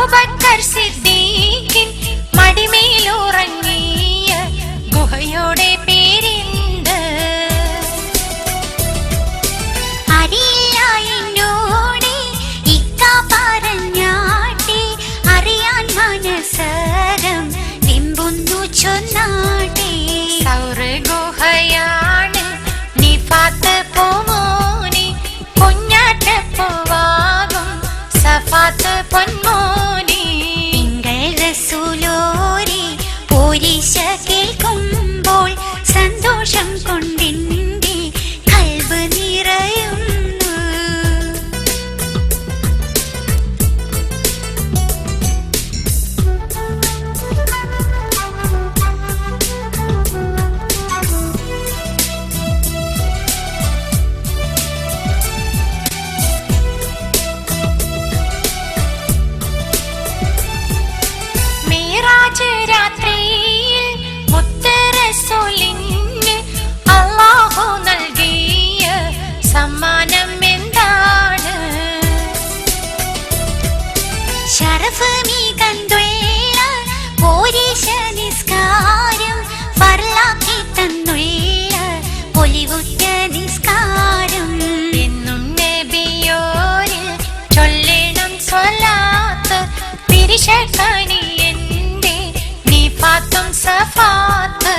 അബൂബക്കർ സിദ്ദീഖിൻ മടിമേലുറങ്ങിയ ഗുഹയുടെ പേരെന്ത്? അറിയില്ല എന്നോട് ഇക്ക പറഞ്ഞാട്ടെ, അറിയാൻ മനസ്സകം വെമ്പുന്നു ചൊന്നാട്ടെ. സൗർ ഗുഹയാണ് നിഫാത്ത് പൂമോനെ, കുഞ്ഞാറ്റപ്പൂവാകും സഫാത്ത് പൊന്മോനെ. തിങ്കൾ റസൂലോരെ പോരിശ കേൾക്കുമ്പോൾ സന്തോഷം കൊണ്ടെന്റെ കൽബ് നിറയുന്നു. മിഅ്റാജ് രാത്രിയിൽ മുത്ത് റസൂലിന് അല്ലാഹു നൽകിയ സമ്മാനം എന്താണ്? ശറഫ് മികന്തുള്ള പോരിശ നിസ്കാരം, ഫർലാക്കി തന്നുള്ള പൊലിവുറ്റ നിസ്കാരം. എന്നും നബിയോരിൽ ചൊല്ലണം സ്വലാത്ത്, പിരിശക്കനി എന്റെ നിഫാത്തും സഫാത്ത്.